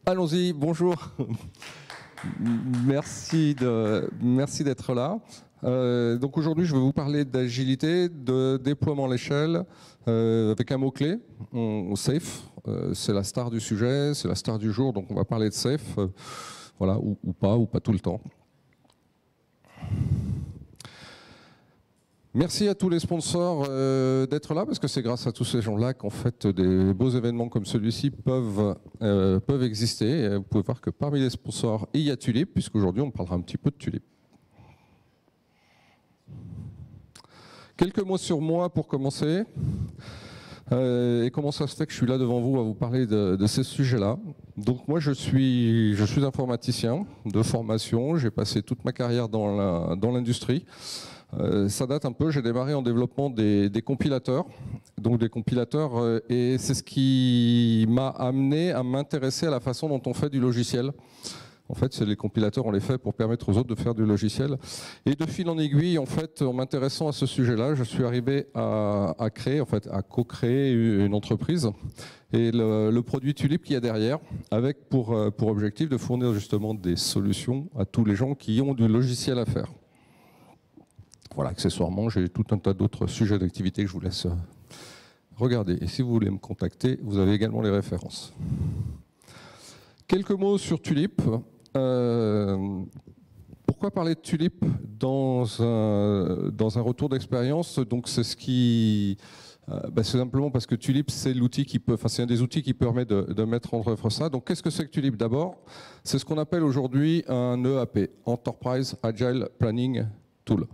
Allons-y, bonjour. Merci d'être là. Donc aujourd'hui, je vais vous parler d'agilité, de déploiement à l'échelle, avec un mot-clé, safe. C'est la star du sujet, c'est la star du jour, donc on va parler de safe, voilà, ou pas tout le temps. Merci à tous les sponsors d'être là, parce que c'est grâce à tous ces gens-là qu'en fait des beaux événements comme celui-ci peuvent exister. Et vous pouvez voir que parmi les sponsors, il y a Tulip, puisqu'aujourd'hui on parlera un petit peu de Tulip. Quelques mots sur moi pour commencer. Et comment ça se fait que je suis là devant vous à vous parler de ces sujets-là. Donc moi je suis informaticien de formation, j'ai passé toute ma carrière dans l'industrie. Ça date un peu, j'ai démarré en développement des compilateurs, et c'est ce qui m'a amené à m'intéresser à la façon dont on fait du logiciel. En fait, c'est les compilateurs, on les fait pour permettre aux autres de faire du logiciel. Et de fil en aiguille, en fait, en m'intéressant à ce sujet-là, je suis arrivé à co-créer une entreprise et le produit Tulip qu'il y a derrière, avec pour objectif de fournir justement des solutions à tous les gens qui ont du logiciel à faire. Voilà, accessoirement, j'ai tout un tas d'autres sujets d'activité que je vous laisse regarder. Et si vous voulez me contacter, vous avez également les références. Quelques mots sur Tulip. Pourquoi parler de Tulip dans un retour d'expérience? Donc c'est c'est simplement parce que Tulip, c'est un des outils qui permet de mettre en œuvre ça. Donc qu'est-ce que c'est que Tulip? D'abord, c'est ce qu'on appelle aujourd'hui un EAP, Enterprise Agile Planning Tool.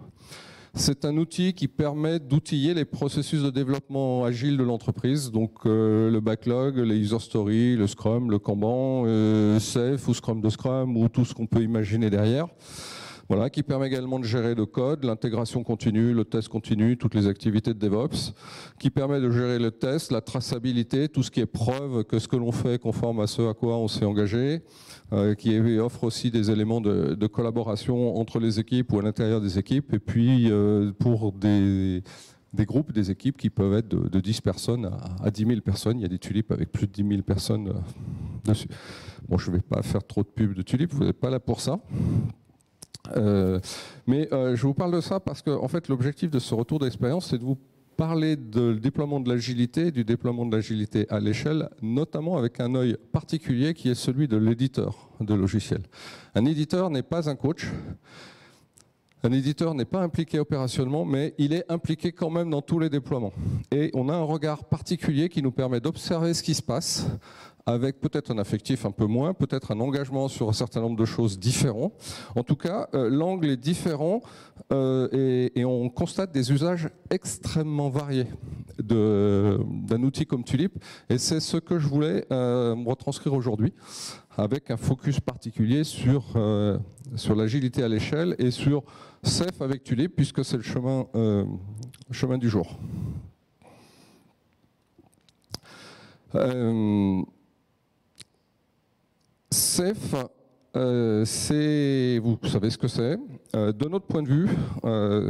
C'est un outil qui permet d'outiller les processus de développement agile de l'entreprise, donc le backlog, les user stories, le Scrum, le Kanban, Safe ou Scrum de Scrum ou tout ce qu'on peut imaginer derrière. Voilà, qui permet également de gérer le code, l'intégration continue, le test continu, toutes les activités de DevOps, qui permet de gérer le test, la traçabilité, tout ce qui est preuve que ce que l'on fait est conforme à ce à quoi on s'est engagé, qui offre aussi des éléments de collaboration entre les équipes ou à l'intérieur des équipes, et puis pour des groupes, des équipes qui peuvent être de 10 personnes à 10 000 personnes. Il y a des Tulip avec plus de 10 000 personnes dessus. Bon, je ne vais pas faire trop de pub de Tulip, vous n'êtes pas là pour ça. Mais je vous parle de ça parce que en fait, l'objectif de ce retour d'expérience, c'est de vous parler du déploiement de l'agilité à l'échelle, notamment avec un œil particulier qui est celui de l'éditeur de logiciel. Un éditeur n'est pas un coach. Un éditeur n'est pas impliqué opérationnellement, mais il est impliqué quand même dans tous les déploiements. Et on a un regard particulier qui nous permet d'observer ce qui se passe, avec peut-être un affectif un peu moins, peut-être un engagement sur un certain nombre de choses différents. En tout cas, l'angle est différent et on constate des usages extrêmement variés d'un outil comme Tulip. Et c'est ce que je voulais retranscrire aujourd'hui, avec un focus particulier sur l'agilité à l'échelle et sur Safe avec Tulip, puisque c'est le chemin du jour. Safe, vous savez ce que c'est. De notre point de vue,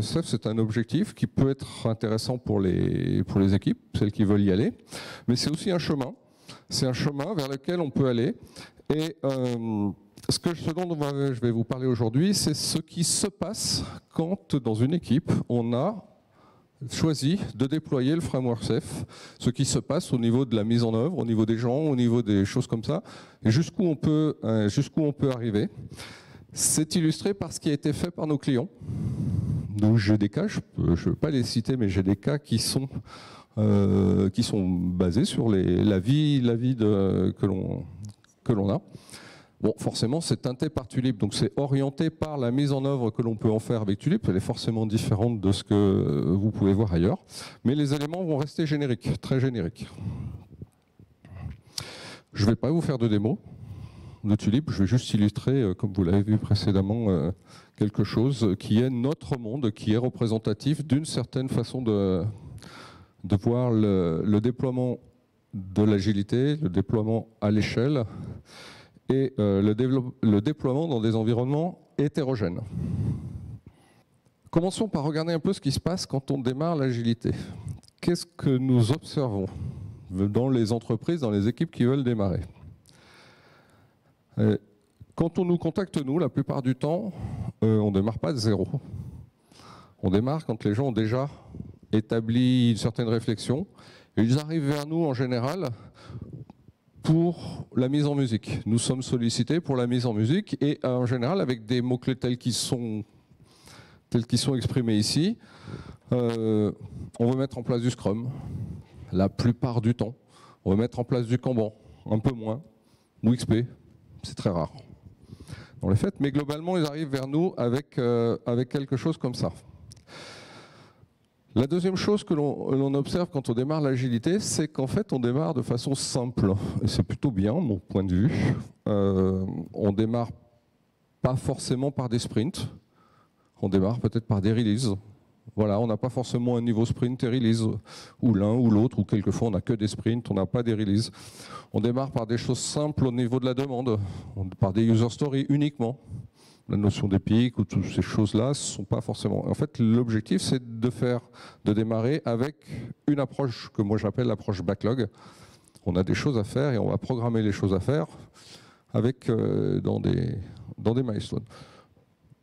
Safe, c'est un objectif qui peut être intéressant pour les équipes, celles qui veulent y aller, mais c'est aussi un chemin. C'est un chemin vers lequel on peut aller. Et ce dont je vais vous parler aujourd'hui, c'est ce qui se passe quand, dans une équipe, on a choisi de déployer le framework Safe, ce qui se passe au niveau de la mise en œuvre, au niveau des gens, au niveau des choses comme ça, et jusqu'où on peut arriver. C'est illustré par ce qui a été fait par nos clients. Donc j'ai des cas, je ne veux pas les citer, mais j'ai des cas qui sont basés sur la vie que l'on a. Bon, forcément, c'est teinté par Tulip, donc c'est orienté par la mise en œuvre que l'on peut en faire avec Tulip. Elle est forcément différente de ce que vous pouvez voir ailleurs, mais les éléments vont rester génériques, très génériques. Je ne vais pas vous faire de démo de Tulip, je vais juste illustrer, comme vous l'avez vu précédemment, quelque chose qui est notre monde, qui est représentatif d'une certaine façon de voir le déploiement de l'agilité, le déploiement à l'échelle, et le déploiement dans des environnements hétérogènes. Commençons par regarder un peu ce qui se passe quand on démarre l'agilité. Qu'est-ce que nous observons dans les entreprises, dans les équipes qui veulent démarrer? Quand on nous contacte, nous, la plupart du temps, on ne démarre pas de zéro. On démarre quand les gens ont déjà établi une certaine réflexion. Et ils arrivent vers nous, en général, pour la mise en musique. Nous sommes sollicités pour la mise en musique et, en général, avec des mots-clés tels qu'ils sont exprimés ici, on veut mettre en place du Scrum, la plupart du temps. On veut mettre en place du Kanban, un peu moins, ou XP, c'est très rare dans les faits, mais globalement, ils arrivent vers nous avec quelque chose comme ça. La deuxième chose que l'on observe quand on démarre l'agilité, c'est qu'en fait, on démarre de façon simple. Et c'est plutôt bien, mon point de vue. On démarre pas forcément par des sprints. On démarre peut-être par des releases. Voilà, on n'a pas forcément un niveau sprint et release, ou l'un ou l'autre, ou quelquefois on n'a que des sprints, on n'a pas des releases. On démarre par des choses simples au niveau de la demande, par des user stories uniquement. La notion d'épique ou toutes ces choses-là ne sont pas forcément... En fait, l'objectif, c'est de démarrer avec une approche que moi j'appelle l'approche backlog. On a des choses à faire et on va programmer les choses à faire avec, dans des milestones.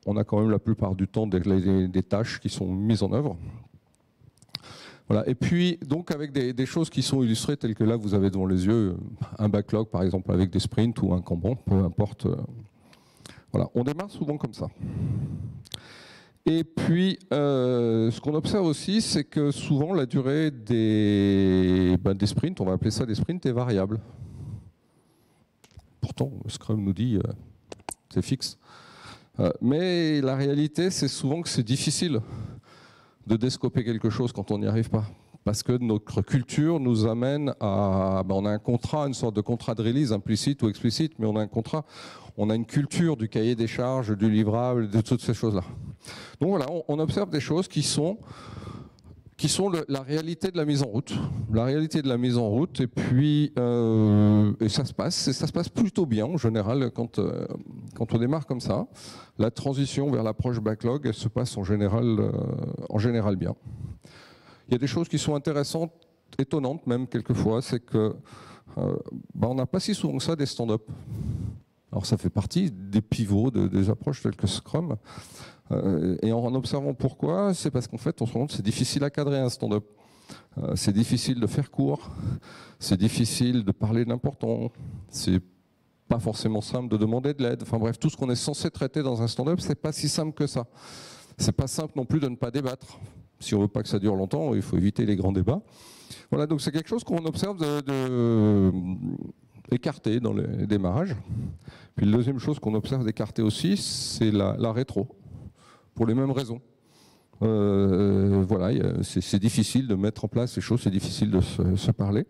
On a quand même la plupart du temps des tâches qui sont mises en œuvre. Voilà. Et puis, donc, avec des choses qui sont illustrées, telles que là, vous avez devant les yeux un backlog, par exemple, avec des sprints ou un Kanban, peu importe. Voilà. On démarre souvent comme ça. Et puis, ce qu'on observe aussi, c'est que souvent, la durée des sprints, on va appeler ça des sprints, est variable. Pourtant, le Scrum nous dit c'est fixe. Mais la réalité, c'est souvent que c'est difficile de descoper quelque chose quand on n'y arrive pas. Parce que notre culture nous amène à... on a un contrat, une sorte de contrat de release, implicite ou explicite, mais on a un contrat, on a une culture du cahier des charges, du livrable, de toutes ces choses-là. Donc voilà, on observe des choses qui sont la réalité de la mise en route. La réalité de la mise en route, et puis et ça se passe plutôt bien en général quand on démarre comme ça. La transition vers l'approche backlog, elle se passe en général bien. Il y a des choses qui sont intéressantes, étonnantes même quelquefois, c'est que on n'a pas si souvent que ça des stand-up. Alors ça fait partie des pivots des approches telles que Scrum. Et en observant pourquoi, c'est parce qu'en fait, on se rend compte que c'est difficile à cadrer un stand-up. C'est difficile de faire court, c'est difficile de parler de l'important, c'est pas forcément simple de demander de l'aide. Enfin bref, tout ce qu'on est censé traiter dans un stand-up, c'est pas si simple que ça. C'est pas simple non plus de ne pas débattre. Si on veut pas que ça dure longtemps, il faut éviter les grands débats. Voilà, donc c'est quelque chose qu'on observe d'écarter dans les démarrages. Puis la deuxième chose qu'on observe d'écarter aussi, c'est la rétro. Pour les mêmes raisons. Voilà, c'est difficile de mettre en place ces choses, c'est difficile de se parler.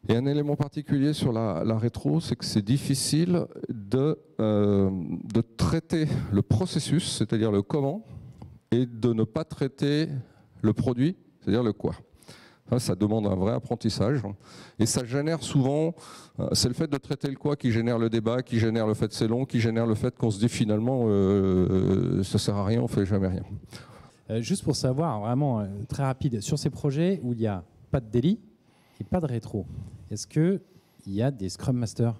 Et un élément particulier sur la rétro, c'est que c'est difficile de traiter le processus, c'est-à-dire le comment, et de ne pas traiter le produit, c'est-à-dire le quoi. Ça demande un vrai apprentissage et ça génère souvent, c'est le fait de traiter le quoi qui génère le débat, qui génère le fait que c'est long, qui génère le fait qu'on se dit finalement ça sert à rien, on fait jamais rien. Juste pour savoir, vraiment très rapide, sur ces projets où il n'y a pas de daily et pas de rétro, est-ce qu'il y a des Scrum Masters?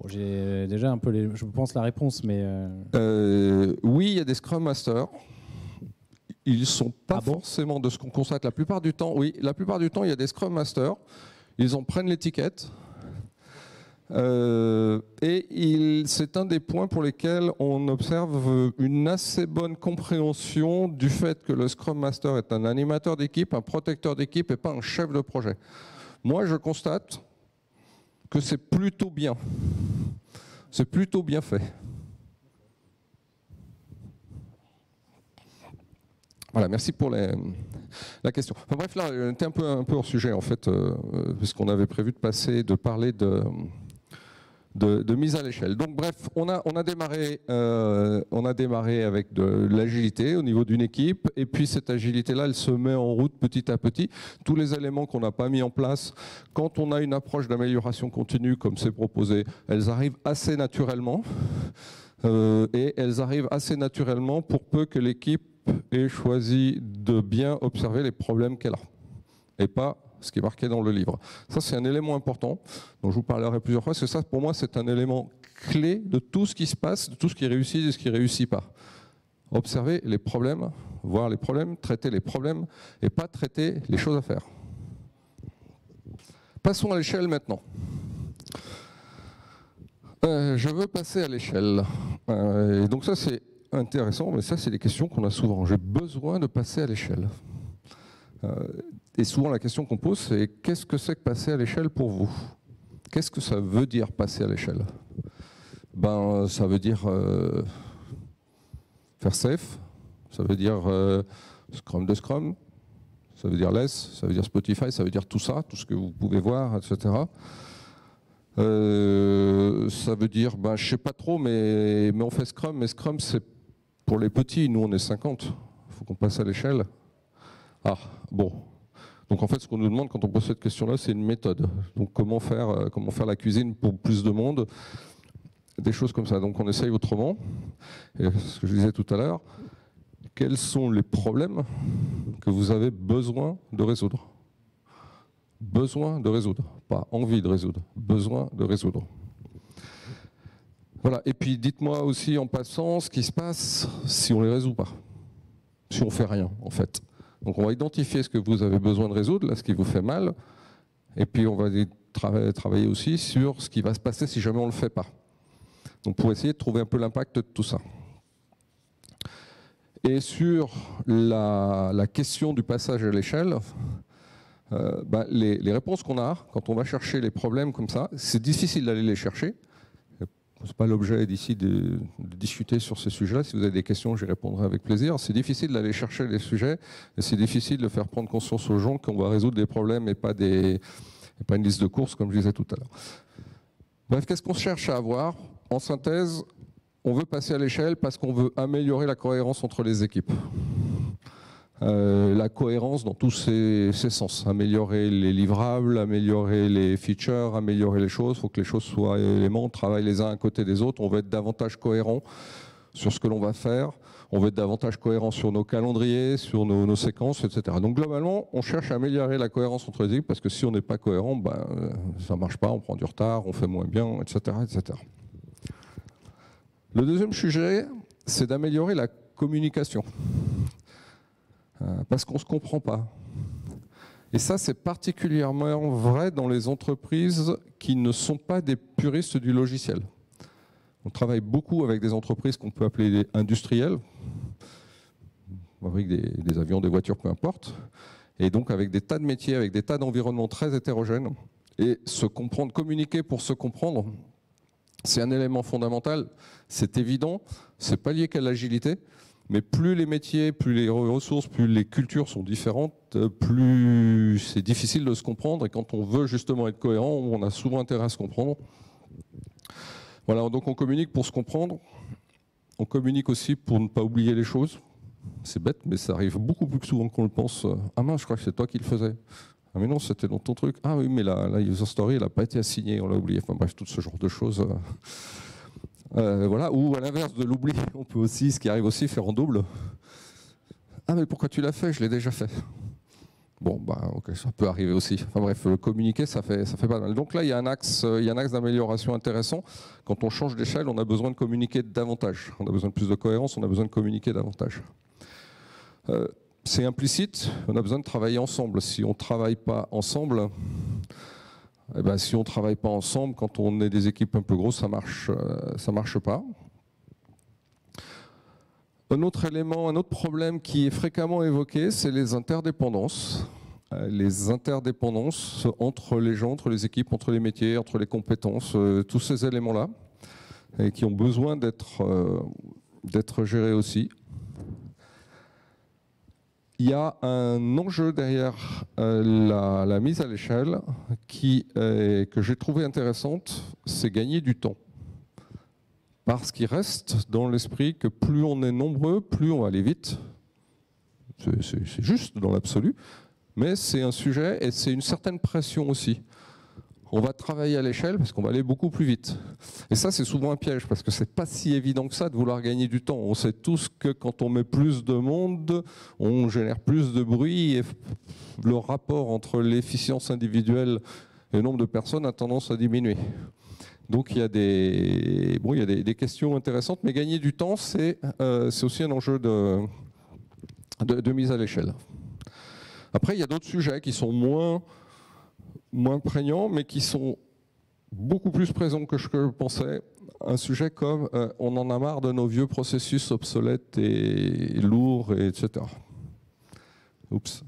Bon, j'ai déjà un peu, je pense la réponse, mais... Oui, il y a des Scrum Masters. Ils ne sont pas forcément de ce qu'on constate. La plupart du temps, oui, la plupart du temps, il y a des Scrum Masters. Ils en prennent l'étiquette. Et c'est un des points pour lesquels on observe une assez bonne compréhension du fait que le Scrum Master est un animateur d'équipe, un protecteur d'équipe et pas un chef de projet. Moi, je constate que c'est plutôt bien. C'est plutôt bien fait. Voilà, merci pour la question. Enfin, bref, là, on était un peu hors sujet, en fait, puisqu'on avait prévu de parler de mise à l'échelle. Donc, bref, on a démarré avec de l'agilité au niveau d'une équipe, et puis cette agilité-là, elle se met en route petit à petit. Tous les éléments qu'on n'a pas mis en place, quand on a une approche d'amélioration continue, comme c'est proposé, elles arrivent assez naturellement, et elles arrivent assez naturellement pour peu que l'équipe ait choisi de bien observer les problèmes qu'elle a et pas ce qui est marqué dans le livre. Ça, c'est un élément important dont je vous parlerai plusieurs fois, parce que ça, pour moi, c'est un élément clé de tout ce qui se passe, de tout ce qui réussit et de ce qui ne réussit pas. Observer les problèmes, voir les problèmes, traiter les problèmes, et pas traiter les choses à faire. Passons à l'échelle maintenant. Je veux passer à l'échelle. Et donc ça, c'est intéressant, mais ça, c'est des questions qu'on a souvent. J'ai besoin de passer à l'échelle. Et souvent, la question qu'on pose, c'est qu'est-ce que c'est que passer à l'échelle pour vous? Qu'est-ce que ça veut dire passer à l'échelle? Ben, ça veut dire faire safe, ça veut dire Scrum de Scrum, ça veut dire Less, ça veut dire Spotify, ça veut dire tout ça, tout ce que vous pouvez voir, etc. Ça veut dire, ben, je sais pas trop, mais on fait Scrum, mais Scrum c'est pour les petits, nous on est 50, il faut qu'on passe à l'échelle. Ah, bon. Donc en fait, ce qu'on nous demande quand on pose cette question-là, c'est une méthode. Donc comment faire la cuisine pour plus de monde, des choses comme ça. Donc on essaye autrement. Et ce que je disais tout à l'heure, quels sont les problèmes que vous avez besoin de résoudre? Besoin de résoudre, pas envie de résoudre, besoin de résoudre. Voilà, et puis dites-moi aussi en passant ce qui se passe si on ne les résout pas, si on ne fait rien en fait. Donc on va identifier ce que vous avez besoin de résoudre, là, ce qui vous fait mal, et puis on va travailler aussi sur ce qui va se passer si jamais on ne le fait pas. Donc pour essayer de trouver un peu l'impact de tout ça. Et sur la question du passage à l'échelle, les réponses qu'on a quand on va chercher les problèmes comme ça, c'est difficile d'aller les chercher. Ce n'est pas l'objet d'ici de discuter sur ces sujets-là. Si vous avez des questions, j'y répondrai avec plaisir. C'est difficile d'aller chercher les sujets et c'est difficile de faire prendre conscience aux gens qu'on va résoudre des problèmes et pas une liste de courses, comme je disais tout à l'heure. Bref, qu'est-ce qu'on cherche à avoir? En synthèse, on veut passer à l'échelle parce qu'on veut améliorer la cohérence entre les équipes. La cohérence dans tous ses sens. Améliorer les livrables, améliorer les features, améliorer les choses. Il faut que les choses soient éléments, on travaille les uns à côté des autres. On veut être davantage cohérent sur ce que l'on va faire. On veut être davantage cohérent sur nos calendriers, sur nos séquences, etc. Donc globalement, on cherche à améliorer la cohérence entre les équipes parce que si on n'est pas cohérent, ça ne marche pas, on prend du retard, on fait moins bien, etc., etc. Le deuxième sujet, c'est d'améliorer la communication. Parce qu'on ne se comprend pas. Et ça, c'est particulièrement vrai dans les entreprises qui ne sont pas des puristes du logiciel. On travaille beaucoup avec des entreprises qu'on peut appeler industrielles, avec des avions, des voitures, peu importe, et donc avec des tas de métiers, avec des tas d'environnements très hétérogènes. Et se comprendre, communiquer pour se comprendre, c'est un élément fondamental, c'est évident, c'est pas lié qu'à l'agilité, mais plus les métiers, plus les ressources, plus les cultures sont différentes, plus c'est difficile de se comprendre. Et quand on veut justement être cohérent, on a souvent intérêt à se comprendre. Voilà, donc on communique pour se comprendre. On communique aussi pour ne pas oublier les choses. C'est bête, mais ça arrive beaucoup plus souvent qu'on le pense. Ah mince, je crois que c'est toi qui le faisais. Ah mais non, c'était dans ton truc. Ah oui, mais la user story, elle n'a pas été assignée, on l'a oublié. Enfin bref, tout ce genre de choses. Voilà. Ou à l'inverse de l'oubli, on peut aussi, ce qui arrive aussi, faire en double. Ah mais pourquoi tu l'as fait? Je l'ai déjà fait. Bon, ok, ça peut arriver aussi. Enfin bref, communiquer, ça fait pas mal. Donc là, il y a un axe d'amélioration intéressant. Quand on change d'échelle, on a besoin de communiquer davantage. On a besoin de plus de cohérence, on a besoin de communiquer davantage. C'est implicite, on a besoin de travailler ensemble. Si on ne travaille pas ensemble, si on ne travaille pas ensemble, quand on est des équipes un peu grosses, ça marche pas. Un autre élément, un autre problème qui est fréquemment évoqué, c'est les interdépendances. Les interdépendances entre les gens, entre les équipes, entre les métiers, entre les compétences, tous ces éléments-là, et qui ont besoin d'être gérés aussi. Il y a un enjeu derrière la mise à l'échelle que j'ai trouvé intéressante, c'est gagner du temps. Parce qu'il reste dans l'esprit que plus on est nombreux, plus on va aller vite. C'est juste dans l'absolu, mais c'est un sujet et c'est une certaine pression aussi. on va travailler à l'échelle parce qu'on va aller beaucoup plus vite. Et ça, c'est souvent un piège parce que c'est pas si évident que ça de vouloir gagner du temps. On sait tous que quand on met plus de monde, on génère plus de bruit et le rapport entre l'efficience individuelle et le nombre de personnes a tendance à diminuer. Donc il y a des questions intéressantes, mais gagner du temps, c'est aussi un enjeu de mise à l'échelle. Après, il y a d'autres sujets qui sont moins prégnants, mais qui sont beaucoup plus présents que je pensais. Un sujet comme on en a marre de nos vieux processus obsolètes et lourds, etc. Oups.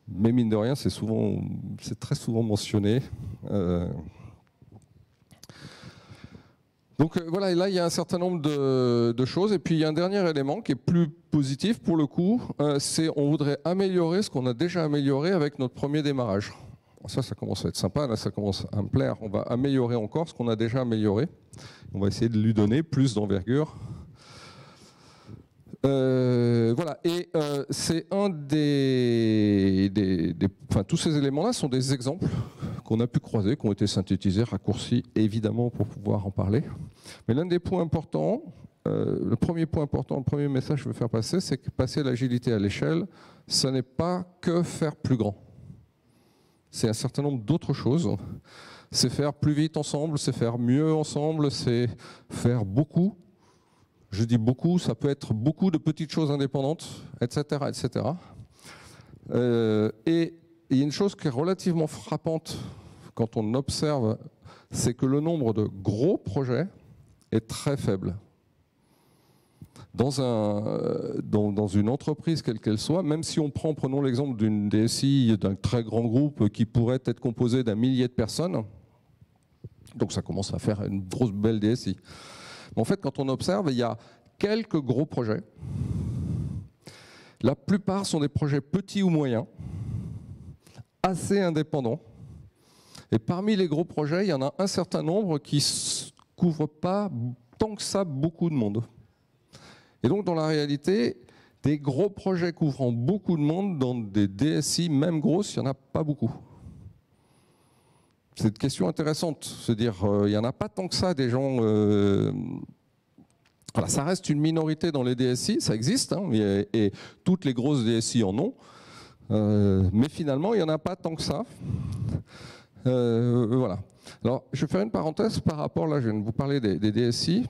Mais mine de rien, c'est très souvent mentionné. Donc voilà, et là il y a un certain nombre de choses. Et puis il y a un dernier élément qui est plus positif pour le coup, c'est on voudrait améliorer ce qu'on a déjà amélioré avec notre premier démarrage. Ça commence à être sympa, là ça commence à me plaire. On va améliorer encore ce qu'on a déjà amélioré. On va essayer de lui donner plus d'envergure. Voilà, et c'est un enfin, tous ces éléments-là sont des exemples qu'on a pu croiser, qui ont été synthétisés, raccourcis, évidemment, pour pouvoir en parler. Mais l'un des points importants, le premier point important, le premier message que je veux faire passer, c'est que passer l'agilité à l'échelle, ce n'est pas que faire plus grand. C'est un certain nombre d'autres choses. C'est faire plus vite ensemble, c'est faire mieux ensemble, c'est faire beaucoup. Je dis beaucoup, ça peut être beaucoup de petites choses indépendantes, etc. etc. Et il y a une chose qui est relativement frappante quand on observe, c'est que le nombre de gros projets est très faible. Dans une entreprise quelle qu'elle soit, même si prenons l'exemple d'une DSI d'un très grand groupe qui pourrait être composé d'un millier de personnes, donc ça commence à faire une grosse belle DSI. Mais en fait, quand on observe, il y a quelques gros projets. La plupart sont des projets petits ou moyens, assez indépendants. Et parmi les gros projets, il y en a un certain nombre qui ne couvrent pas tant que ça beaucoup de monde. Et donc, dans la réalité, des gros projets couvrant beaucoup de monde, dans des DSI, même grosses, il n'y en a pas beaucoup. C'est une question intéressante. C'est-à-dire, il n'y en a pas tant que ça, des gens... Voilà, ça reste une minorité dans les DSI, ça existe, hein, et toutes les grosses DSI en ont. Mais finalement, il n'y en a pas tant que ça. Voilà. Alors, je vais faire une parenthèse par rapport, là, je viens de vous parler des DSI,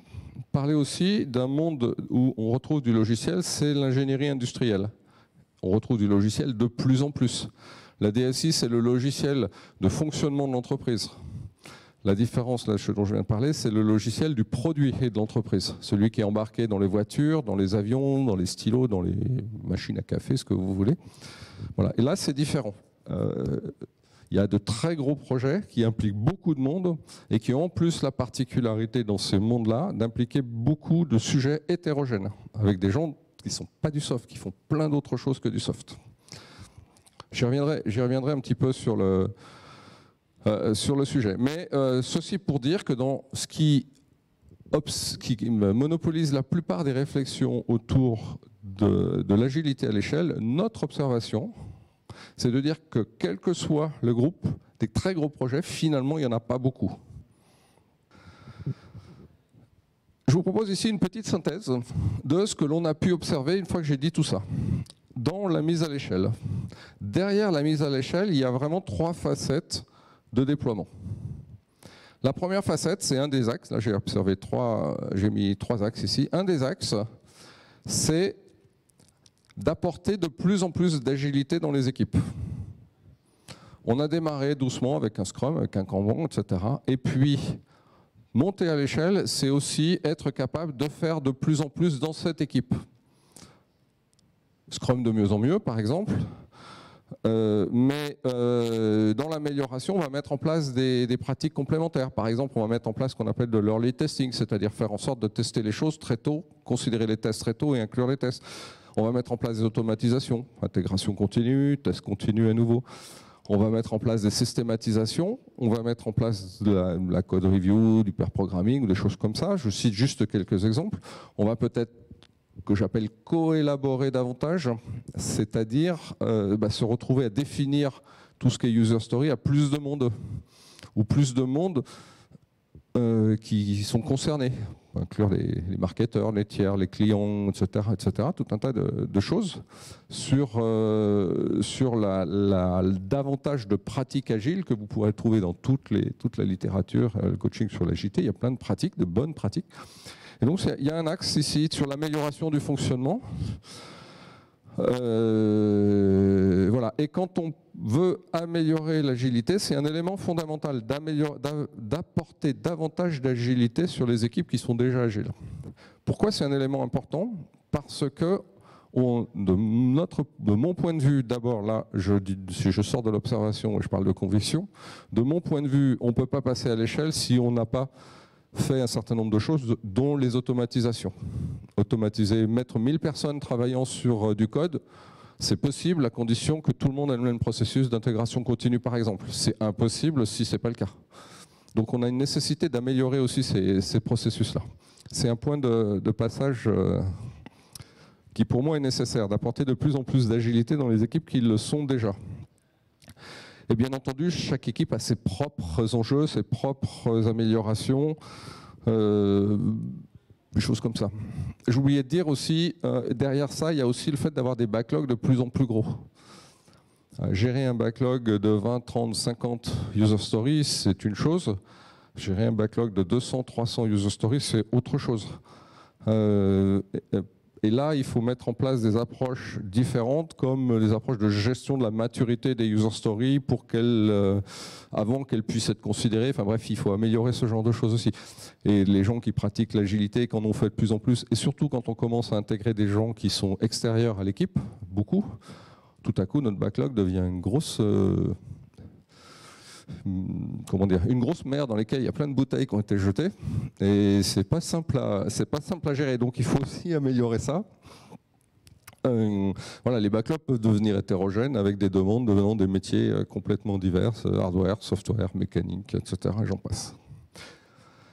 parler aussi d'un monde où on retrouve du logiciel, c'est l'ingénierie industrielle. On retrouve du logiciel de plus en plus. La DSI, c'est le logiciel de fonctionnement de l'entreprise. La différence, là, dont je viens de parler, c'est le logiciel du produit et de l'entreprise. Celui qui est embarqué dans les voitures, dans les avions, dans les stylos, dans les machines à café, ce que vous voulez. Voilà. Et là, c'est différent. Il y a de très gros projets qui impliquent beaucoup de monde et qui ont en plus la particularité dans ces mondes-là d'impliquer beaucoup de sujets hétérogènes, avec des gens qui ne sont pas du soft, qui font plein d'autres choses que du soft. J'y reviendrai un petit peu sur le sujet. Mais ceci pour dire que dans ce qui monopolise la plupart des réflexions autour de l'agilité à l'échelle, notre observation, c'est de dire que quel que soit le groupe, des très gros projets, finalement, il n'y en a pas beaucoup. Je vous propose ici une petite synthèse de ce que l'on a pu observer une fois que j'ai dit tout ça. Dans la mise à l'échelle. Derrière la mise à l'échelle, il y a vraiment 3 facettes de déploiement. La première facette, c'est un des axes. Là, j'ai mis 3 axes ici. Un des axes, c'est d'apporter de plus en plus d'agilité dans les équipes. On a démarré doucement avec un Scrum, avec un Kanban, etc. Et puis, monter à l'échelle, c'est aussi être capable de faire de plus en plus dans cette équipe. Scrum de mieux en mieux, par exemple. Mais dans l'amélioration, on va mettre en place des pratiques complémentaires. Par exemple, on va mettre en place ce qu'on appelle de l'early testing, c'est-à-dire faire en sorte de tester les choses très tôt, considérer les tests très tôt et inclure les tests. On va mettre en place des automatisations, intégration continue, test continu à nouveau. On va mettre en place des systématisations, on va mettre en place de la code review, du pair programming, ou des choses comme ça. Je cite juste quelques exemples. On va peut-être, que j'appelle co-élaborer davantage, c'est-à-dire se retrouver à définir tout ce qui est user story à plus de monde, ou plus de monde qui sont concernés, inclure les marketeurs, les tiers, les clients, etc., tout un tas de choses sur davantage de pratiques agiles que vous pourrez trouver dans toute la littérature, le coaching sur l'agilité. Il y a plein de pratiques, de bonnes pratiques. Et donc il y a un axe ici sur l'amélioration du fonctionnement. Voilà. Et quand on veut améliorer l'agilité, c'est un élément fondamental d'apporter davantage d'agilité sur les équipes qui sont déjà agiles. Pourquoi c'est un élément important? Parce que de mon point de vue, d'abord là, si je sors de l'observation et je parle de conviction, de mon point de vue, on ne peut pas passer à l'échelle si on n'a pas fait un certain nombre de choses, dont les automatisations. Automatiser, mettre 1000 personnes travaillant sur du code, c'est possible à condition que tout le monde ait le même processus d'intégration continue, par exemple. C'est impossible si ce n'est pas le cas. Donc on a une nécessité d'améliorer aussi ces processus-là. C'est un point de passage qui pour moi est nécessaire, d'apporter de plus en plus d'agilité dans les équipes qui le sont déjà. Et bien entendu, chaque équipe a ses propres enjeux, ses propres améliorations, des choses comme ça. J'oubliais de dire aussi, derrière ça, il y a aussi le fait d'avoir des backlogs de plus en plus gros. Gérer un backlog de 20, 30, 50 user stories, c'est une chose. Gérer un backlog de 200, 300 user stories, c'est autre chose. Et là, il faut mettre en place des approches différentes, comme les approches de gestion de la maturité des user stories pour avant qu'elles puissent être considérées. Enfin bref, il faut améliorer ce genre de choses aussi. Et les gens qui pratiquent l'agilité, quand on fait de plus en plus, et surtout quand on commence à intégrer des gens qui sont extérieurs à l'équipe, beaucoup, tout à coup, notre backlog devient une grosse... une grosse mer dans laquelle il y a plein de bouteilles qui ont été jetées et c'est pas simple à gérer, donc il faut aussi améliorer ça. Voilà, les backlogs peuvent devenir hétérogènes avec des demandes devenant des métiers complètement divers, hardware, software, mécanique, etc. et j'en passe.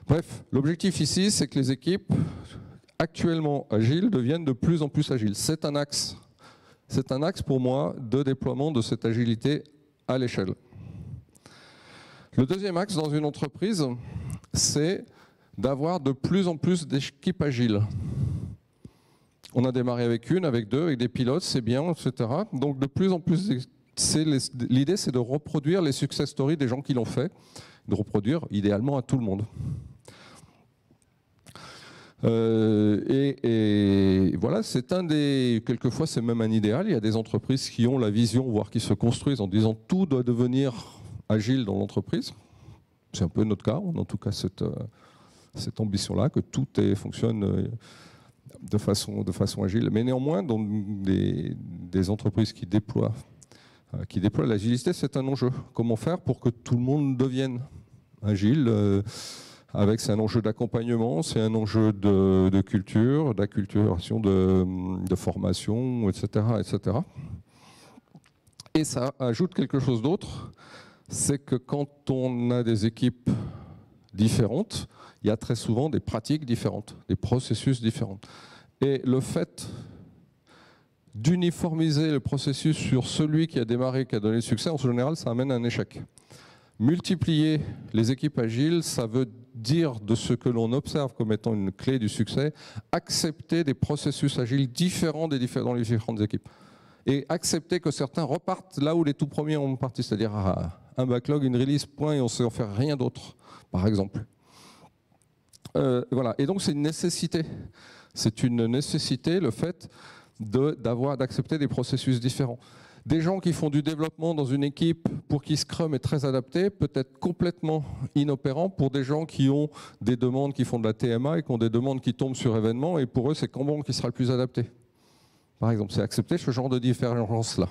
Bref, l'objectif ici, c'est que les équipes actuellement agiles deviennent de plus en plus agiles. C'est un axe pour moi de déploiement de cette agilité à l'échelle. Le deuxième axe dans une entreprise, c'est d'avoir de plus en plus d'équipes agiles. On a démarré avec une, avec deux, avec des pilotes, c'est bien, etc. Donc de plus en plus, l'idée c'est de reproduire les success stories des gens qui l'ont fait, de reproduire idéalement à tout le monde. Et voilà, quelquefois c'est même un idéal. Il y a des entreprises qui ont la vision, voire qui se construisent en disant tout doit devenir agile dans l'entreprise. C'est un peu notre cas, on a en tout cas cette ambition-là, que tout fonctionne de façon agile. Mais néanmoins, dans des entreprises qui déploient l'agilité, c'est un enjeu. Comment faire pour que tout le monde devienne agile c'est un enjeu d'accompagnement, c'est un enjeu de culture, d'acculturation, de formation, etc., etc. Et ça ajoute quelque chose d'autre, c'est que quand on a des équipes différentes, il y a très souvent des pratiques différentes, des processus différents. Et le fait d'uniformiser le processus sur celui qui a démarré, qui a donné le succès, en général, ça amène à un échec. Multiplier les équipes agiles, ça veut dire, de ce que l'on observe comme étant une clé du succès, accepter des processus agiles différents dans les différentes équipes. Et accepter que certains repartent là où les tout premiers ont parti, c'est-à-dire un backlog, une release, point, et on ne sait en faire rien d'autre, par exemple. Voilà. Et donc c'est une nécessité. C'est une nécessité, le fait d'accepter des processus différents. Des gens qui font du développement dans une équipe pour qui Scrum est très adapté, peut être complètement inopérant pour des gens qui ont des demandes, qui font de la TMA et qui ont des demandes qui tombent sur événements, et pour eux c'est Kanban qui sera le plus adapté. Par exemple, c'est accepter ce genre de différence-là.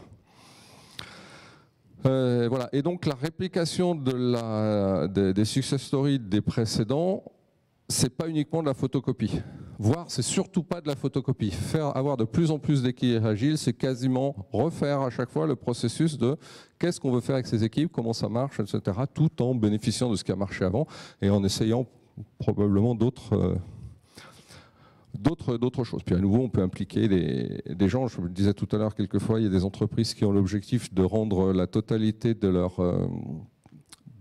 Voilà. Et donc la réplication des success stories des précédents, c'est pas uniquement de la photocopie. Voire, c'est surtout pas de la photocopie. Avoir de plus en plus d'équipes agiles, c'est quasiment refaire à chaque fois le processus de qu'est-ce qu'on veut faire avec ces équipes, comment ça marche, etc. Tout en bénéficiant de ce qui a marché avant et en essayant probablement d'autres choses. Puis à nouveau, on peut impliquer des gens. Je le disais tout à l'heure, quelquefois, il y a des entreprises qui ont l'objectif de rendre la totalité de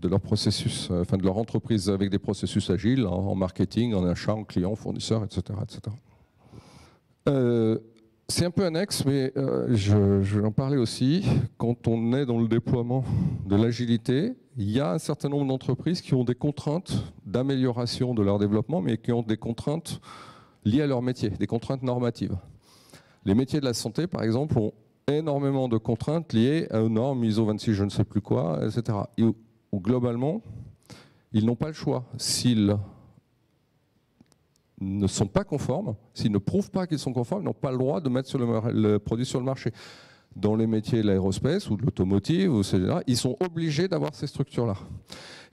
de leur processus, enfin de leur entreprise avec des processus agiles en marketing, en achat, en client, fournisseur, etc. etc. C'est un peu annexe, mais je vais en parler aussi. Quand on est dans le déploiement de l'agilité, il y a un certain nombre d'entreprises qui ont des contraintes d'amélioration de leur développement, mais qui ont des contraintes liées à leur métier, des contraintes normatives. Les métiers de la santé, par exemple, ont énormément de contraintes liées aux normes ISO 26 je ne sais plus quoi, etc. Et où globalement, ils n'ont pas le choix. S'ils ne sont pas conformes, s'ils ne prouvent pas qu'ils sont conformes, ils n'ont pas le droit de mettre le produit sur le marché. Dans les métiers de l'aérospace ou de l'automotive, etc., ils sont obligés d'avoir ces structures-là.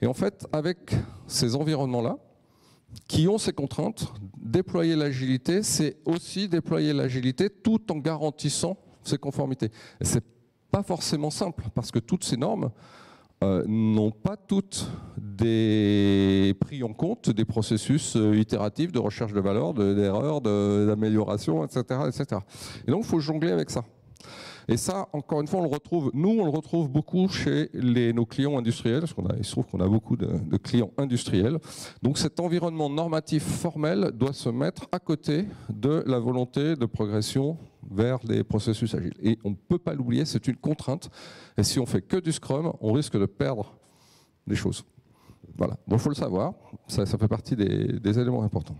Et en fait, avec ces environnements-là, qui ont ces contraintes, déployer l'agilité, c'est aussi déployer l'agilité tout en garantissant ces conformités. Ce n'est pas forcément simple, parce que toutes ces normes n'ont pas toutes pris en compte des processus itératifs de recherche de valeur, d'erreurs, d'amélioration, etc., etc. Et donc, il faut jongler avec ça. Et ça, encore une fois, on le retrouve beaucoup chez nos clients industriels, parce il se trouve qu'on a beaucoup de clients industriels. Donc cet environnement normatif formel doit se mettre à côté de la volonté de progression vers des processus agiles. Et on ne peut pas l'oublier, c'est une contrainte. Et si on fait que du Scrum, on risque de perdre des choses. Voilà, donc il faut le savoir, ça fait partie des éléments importants.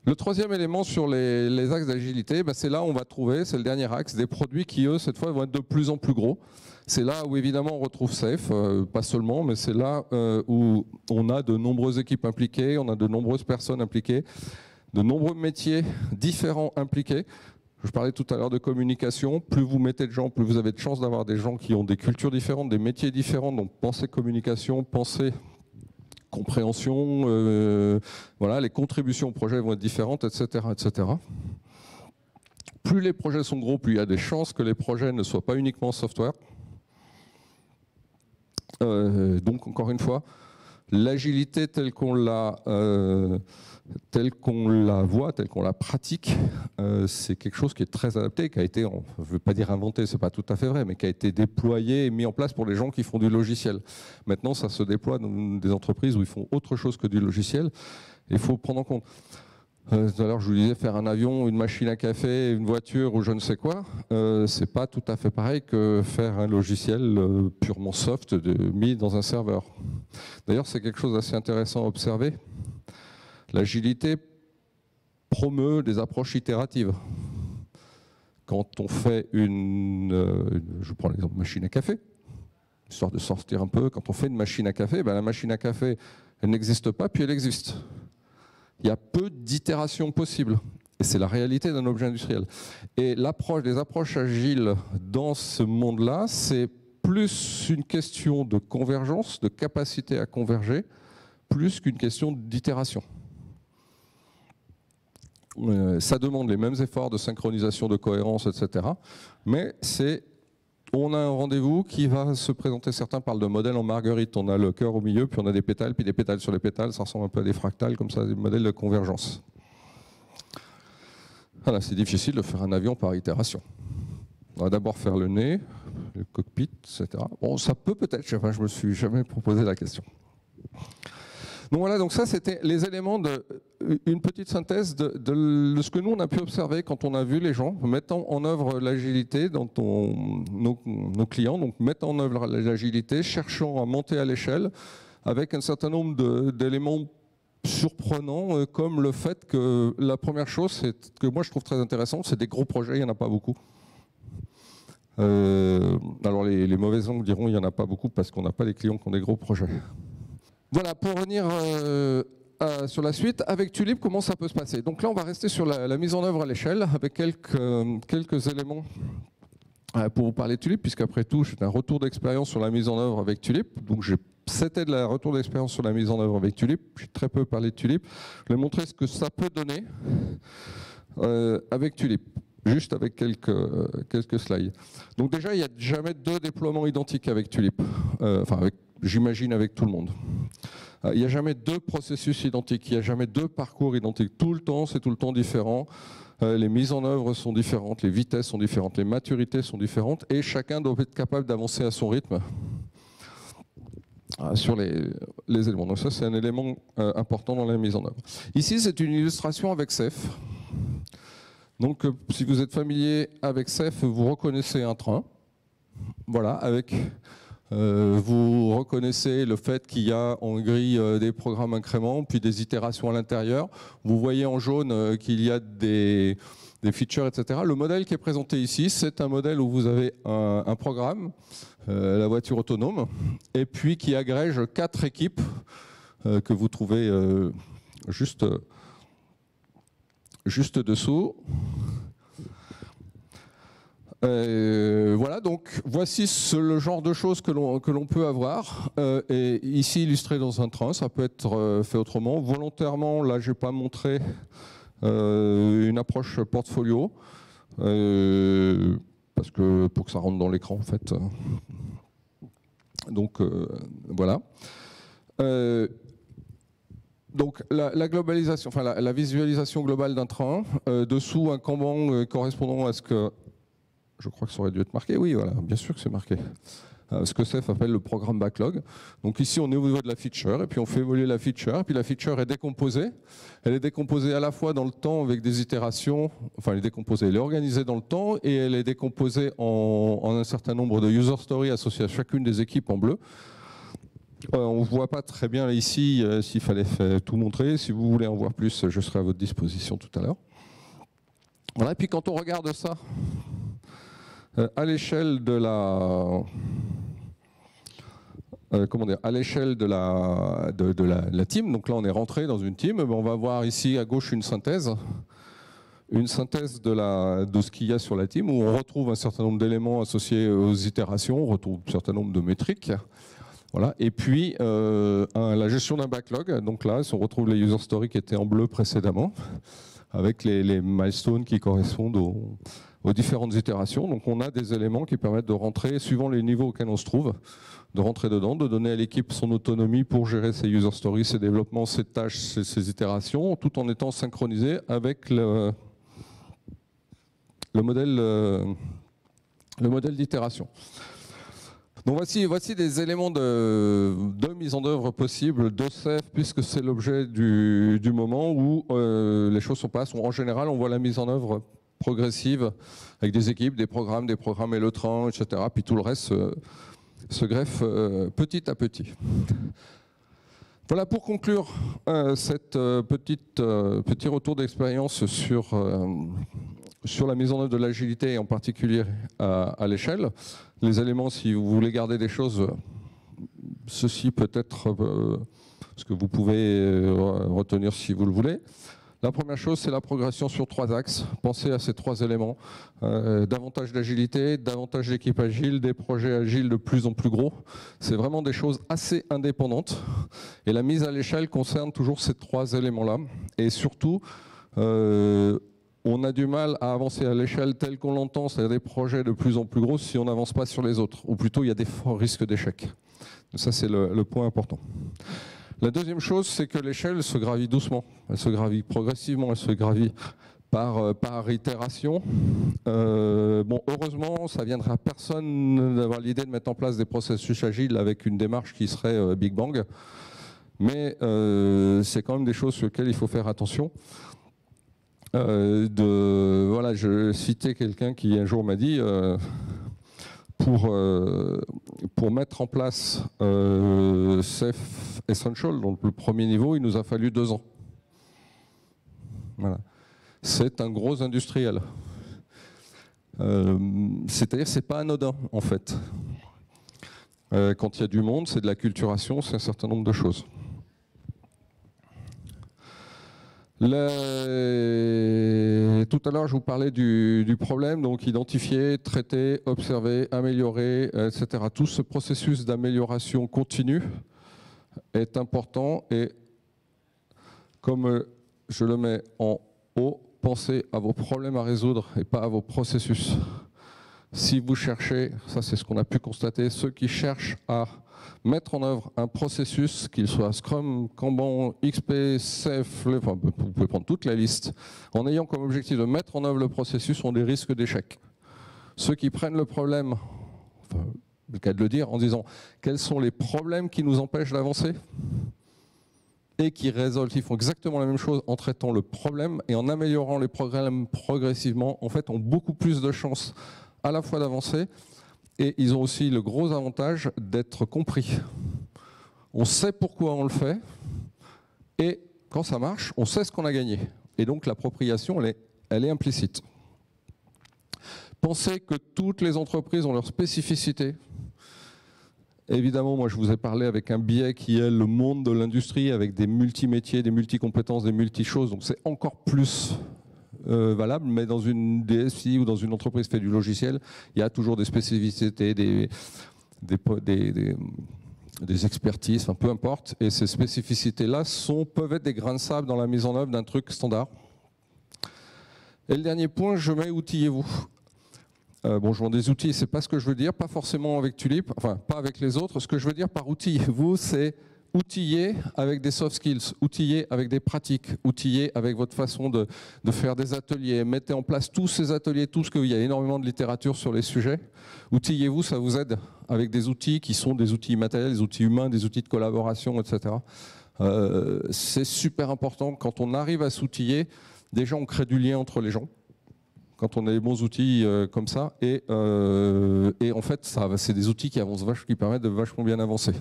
Le troisième élément sur les axes d'agilité, c'est là où on va trouver, c'est le dernier axe, des produits qui, eux, cette fois, vont être de plus en plus gros. C'est là où, évidemment, on retrouve SAFe, pas seulement, mais c'est là où on a de nombreuses équipes impliquées, on a de nombreuses personnes impliquées, de nombreux métiers différents impliqués. Je parlais tout à l'heure de communication. Plus vous mettez de gens, plus vous avez de chances d'avoir des gens qui ont des cultures différentes, des métiers différents. Donc, pensez communication, pensez compréhension, voilà, les contributions au projet vont être différentes, etc., etc. Plus les projets sont gros, plus il y a des chances que les projets ne soient pas uniquement software. Donc, encore une fois, l'agilité telle qu'on la voit, telle qu'on la pratique, c'est quelque chose qui est très adapté, qui a été, je ne veux pas dire inventé, c'est pas tout à fait vrai, mais qui a été déployé et mis en place pour les gens qui font du logiciel. Maintenant, ça se déploie dans des entreprises où ils font autre chose que du logiciel. Il faut prendre en compte. Tout à l'heure, je vous disais, faire un avion, une machine à café, une voiture ou je ne sais quoi, c'est pas tout à fait pareil que faire un logiciel purement soft mis dans un serveur. D'ailleurs, c'est quelque chose d'assez intéressant à observer. L'agilité promeut des approches itératives. Quand on fait je prends l'exemple machine à café, histoire de sortir un peu, quand on fait une machine à café, la machine à café, elle n'existe pas, puis elle existe. Il y a peu d'itérations possibles. Et c'est la réalité d'un objet industriel. Et les approches agiles dans ce monde-là, c'est plus une question de convergence, de capacité à converger, plus qu'une question d'itération. Ça demande les mêmes efforts de synchronisation, de cohérence, etc. Mais on a un rendez-vous qui va se présenter. Certains parlent de modèle en marguerite. On a le cœur au milieu, puis on a des pétales, puis des pétales sur les pétales. Ça ressemble un peu à des fractales, comme ça, des modèles de convergence. Voilà, c'est difficile de faire un avion par itération. On va d'abord faire le nez, le cockpit, etc. Bon, ça peut-être, enfin, je me suis jamais proposé la question. Donc voilà, donc ça c'était les éléments une petite synthèse de ce que nous on a pu observer quand on a vu les gens mettant en œuvre l'agilité dans nos clients, donc mettant en œuvre l'agilité, cherchant à monter à l'échelle avec un certain nombre d'éléments surprenants, comme le fait que la première chose que moi je trouve très intéressante, c'est des gros projets, il n'y en a pas beaucoup. Alors les mauvais ongles diront il n'y en a pas beaucoup parce qu'on n'a pas des clients qui ont des gros projets. Voilà, pour revenir sur la suite, avec Tulip, comment ça peut se passer? Donc là, on va rester sur la mise en œuvre à l'échelle, avec quelques éléments pour vous parler de Tulip, puisqu'après tout, c'est un retour d'expérience sur la mise en œuvre avec Tulip. Donc c'était de la retour d'expérience sur la mise en œuvre avec Tulip. J'ai très peu parlé de Tulip. Je vais montrer ce que ça peut donner avec Tulip, juste avec quelques slides. Donc déjà, il n'y a jamais deux déploiements identiques avec Tulip, j'imagine avec tout le monde. Il n'y a jamais deux processus identiques, il n'y a jamais deux parcours identiques. Tout le temps, c'est tout le temps différent. Les mises en œuvre sont différentes, les vitesses sont différentes, les maturités sont différentes et chacun doit être capable d'avancer à son rythme. sur les éléments. Donc ça, c'est un élément important dans la mise en œuvre. Ici, c'est une illustration avec Ceph. Donc, si vous êtes familier avec Ceph, vous reconnaissez un train. Voilà, avec... vous reconnaissez le fait qu'il y a en gris des programmes incréments, puis des itérations à l'intérieur. Vous voyez en jaune qu'il y a des features, etc. Le modèle qui est présenté ici, c'est un modèle où vous avez un programme, la voiture autonome, et puis qui agrège 4 équipes que vous trouvez juste dessous. Voilà, donc voici le genre de choses que l'on peut avoir. Et ici illustré dans un train, ça peut être fait autrement. Volontairement, là, je n'ai pas montré une approche portfolio, parce que pour que ça rentre dans l'écran, en fait. Donc voilà. Donc la globalisation, enfin la visualisation globale d'un train. Dessous, un Kanban correspondant à ce que je crois que ça aurait dû être marqué. Oui, voilà, bien sûr que c'est marqué. Ce que Ceph appelle le programme backlog. Donc ici, on est au niveau de la feature, et puis on fait évoluer la feature, et puis la feature est décomposée. Elle est décomposée à la fois dans le temps avec des itérations, enfin elle est décomposée, elle est organisée dans le temps, et elle est décomposée en un certain nombre de user stories associées à chacune des équipes en bleu. On ne voit pas très bien ici s'il fallait tout montrer. Si vous voulez en voir plus, je serai à votre disposition tout à l'heure. Voilà, et puis quand on regarde ça, à l'échelle de la à l'échelle de la team, donc là on est rentré dans une team, on va voir ici à gauche une synthèse de ce qu'il y a sur la team, où on retrouve un certain nombre d'éléments associés aux itérations, on retrouve un certain nombre de métriques. Voilà. Et puis la gestion d'un backlog, donc là on retrouve les user stories qui étaient en bleu précédemment, avec les milestones qui correspondent aux différentes itérations. Donc on a des éléments qui permettent de rentrer, suivant les niveaux auxquels on se trouve, de rentrer dedans, de donner à l'équipe son autonomie pour gérer ses user stories, ses développements, ses tâches, ses itérations, tout en étant synchronisé avec le modèle d'itération. Donc voici des éléments de mise en œuvre possible de Ceph, puisque c'est l'objet du moment où les choses se passent. En général, on voit la mise en œuvre progressive avec des équipes, des programmes et le train, etc. Puis tout le reste se greffe petit à petit. Voilà pour conclure cette petit retour d'expérience sur la mise en œuvre de l'agilité, et en particulier à l'échelle. Les éléments, si vous voulez garder des choses, ceci peut être ce que vous pouvez retenir si vous le voulez. La première chose, c'est la progression sur 3 axes. Pensez à ces 3 éléments. Davantage d'agilité, davantage d'équipes agiles, des projets agiles de plus en plus gros. C'est vraiment des choses assez indépendantes. Et la mise à l'échelle concerne toujours ces 3 éléments-là. Et surtout, on a du mal à avancer à l'échelle telle qu'on l'entend, c'est-à-dire des projets de plus en plus gros, si on n'avance pas sur les autres. Ou plutôt, il y a des forts risques d'échec. Ça, c'est le point important. La deuxième chose, c'est que l'échelle se gravit doucement. Elle se gravit progressivement, elle se gravit par itération. Bon, heureusement, ça ne viendra à personne d'avoir l'idée de mettre en place des processus agiles avec une démarche qui serait Big Bang. Mais c'est quand même des choses sur lesquelles il faut faire attention. Voilà, je citais quelqu'un qui un jour m'a dit pour mettre en place Ceph Essential, donc le premier niveau, il nous a fallu 2 ans. Voilà. C'est un gros industriel. C'est-à-dire, c'est pas anodin en fait. Quand il y a du monde, c'est de la culturation, c'est un certain nombre de choses. Tout à l'heure, je vous parlais du problème, donc identifier, traiter, observer, améliorer, etc. Tout ce processus d'amélioration continue est important, et comme je le mets en haut, pensez à vos problèmes à résoudre et pas à vos processus. Si vous cherchez, ça c'est ce qu'on a pu constater, ceux qui cherchent à mettre en œuvre un processus, qu'il soit Scrum, Kanban, XP, Ceph, enfin, vous pouvez prendre toute la liste, en ayant comme objectif de mettre en œuvre le processus, ont des risques d'échec. Ceux qui prennent le problème, enfin, le cas de le dire, en disant quels sont les problèmes qui nous empêchent d'avancer et qui résolvent, ils font exactement la même chose en traitant le problème et en améliorant les problèmes progressivement, en fait, ont beaucoup plus de chances à la fois d'avancer et ils ont aussi le gros avantage d'être compris. On sait pourquoi on le fait et quand ça marche, on sait ce qu'on a gagné. Et donc l'appropriation, elle est implicite. Pensez que toutes les entreprises ont leur spécificité. Évidemment, moi je vous ai parlé avec un biais qui est le monde de l'industrie, avec des multimétiers, des multicompétences, des multi-choses, donc c'est encore plus valable, mais dans une DSI ou dans une entreprise qui fait du logiciel, il y a toujours des spécificités, des expertises, enfin peu importe, et ces spécificités-là peuvent être des grains de sable dans la mise en œuvre d'un truc standard. Et le dernier point, je mets outillez-vous. Bon, je vends des outils, c'est pas ce que je veux dire, pas forcément avec Tulip, enfin pas avec les autres. Ce que je veux dire par outillez-vous, c'est outiller avec des soft skills, outiller avec des pratiques, outiller avec votre façon de faire des ateliers, mettez en place tous ces ateliers, tout ce qu'il y a énormément de littérature sur les sujets. Outillez-vous, ça vous aide avec des outils qui sont des outils matériels, des outils humains, des outils de collaboration, etc. C'est super important quand on arrive à s'outiller. Déjà, on crée du lien entre les gens. Quand on a des bons outils comme ça, et en fait, c'est des outils qui permettent de vachement bien avancer.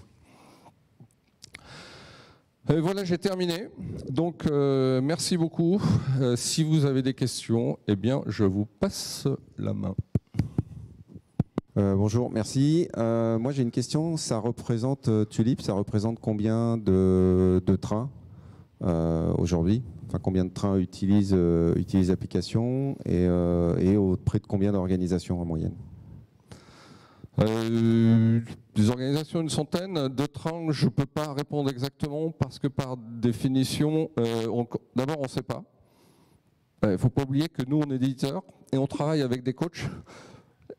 Et voilà, j'ai terminé. Donc, merci beaucoup. Si vous avez des questions, eh bien, je vous passe la main. Bonjour, merci. Moi, j'ai une question. Ça représente Tulip, ça représente combien de trains aujourd'hui? Enfin, combien de trains utilisent l'application et auprès de combien d'organisations en moyenne? Des organisations, une centaine. De trains, je ne peux pas répondre exactement parce que par définition, d'abord, on ne sait pas. Il ne faut pas oublier que nous, on est éditeurs et on travaille avec des coachs.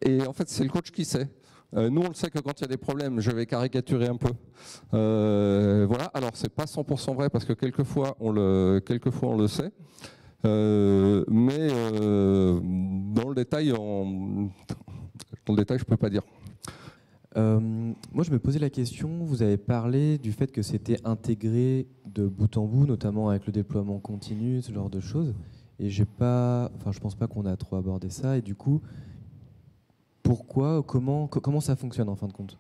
Et en fait, c'est le coach qui sait. Nous, on le sait que quand il y a des problèmes, je vais caricaturer un peu. Voilà. Alors, c'est pas 100% vrai parce que quelquefois on le sait. Mais dans le détail, je peux pas dire. Moi, je me posais la question. Vous avez parlé du fait que c'était intégré de bout en bout, notamment avec le déploiement continu, ce genre de choses. Et je pense pas qu'on a trop abordé ça. Et du coup, pourquoi, comment ça fonctionne en fin de compte?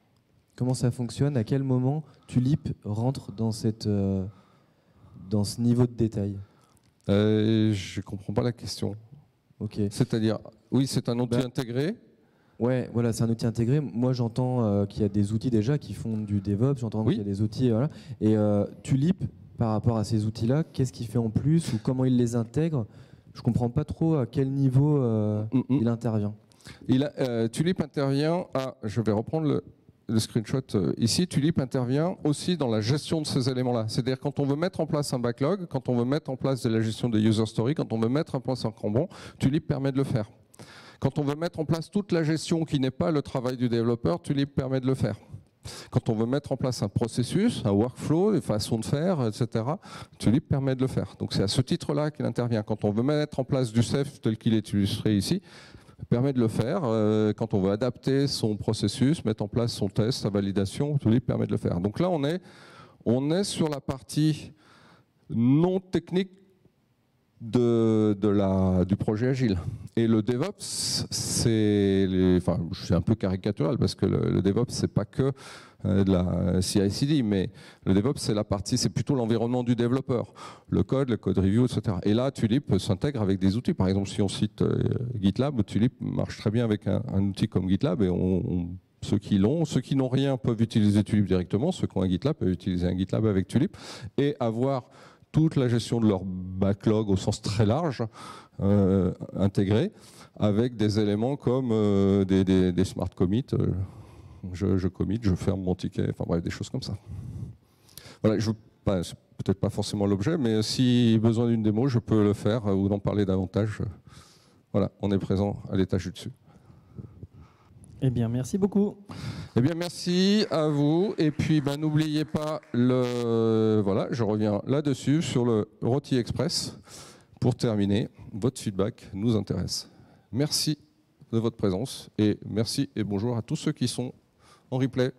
Comment ça fonctionne? À quel moment Tulip rentre dans ce niveau de détail? Je comprends pas la question. Ok. C'est-à-dire, oui, c'est un outil intégré. Ouais, voilà, c'est un outil intégré. Moi, j'entends qu'il y a des outils déjà qui font du DevOps. J'entends qu'il y a des outils, voilà. Et Tulip, par rapport à ces outils-là, qu'est-ce qu'il fait en plus ou comment il les intègre? Je comprends pas trop à quel niveau il intervient. Tulip intervient je vais reprendre le screenshot ici. Tulip intervient aussi dans la gestion de ces éléments-là. C'est-à-dire quand on veut mettre en place un backlog, quand on veut mettre en place de la gestion des user stories, quand on veut mettre en place un Kanban, Tulip permet de le faire. Quand on veut mettre en place toute la gestion qui n'est pas le travail du développeur, Tulip permet de le faire. Quand on veut mettre en place un processus, un workflow, des façons de faire, etc., Tulip permet de le faire. Donc c'est à ce titre-là qu'il intervient. Quand on veut mettre en place du Ceph tel qu'il est illustré ici, permet de le faire. Quand on veut adapter son processus, mettre en place son test, sa validation, Tulip permet de le faire. Donc là, on est sur la partie non technique du projet agile. Et le DevOps, c'est je suis un peu caricatural parce que le DevOps, c'est pas que de la CI/CD, mais le DevOps, c'est plutôt l'environnement du développeur, le code review, etc. Et là, Tulip s'intègre avec des outils. Par exemple, si on cite GitLab, Tulip marche très bien avec un outil comme GitLab et ceux qui n'ont rien peuvent utiliser Tulip directement. Ceux qui ont un GitLab peuvent utiliser un GitLab avec Tulip et avoir toute la gestion de leur backlog au sens très large intégrée avec des éléments comme des smart commits. Je commit, je ferme mon ticket, enfin bref, des choses comme ça. Voilà, c'est peut-être pas forcément l'objet, mais si besoin d'une démo, je peux le faire ou d'en parler davantage. Voilà, on est présent à l'étage du dessus. Eh bien, merci beaucoup. Eh bien, merci à vous. Et puis, n'oubliez pas, voilà, je reviens là-dessus sur le Rôti Express. Pour terminer, votre feedback nous intéresse. Merci de votre présence et merci et bonjour à tous ceux qui sont en replay.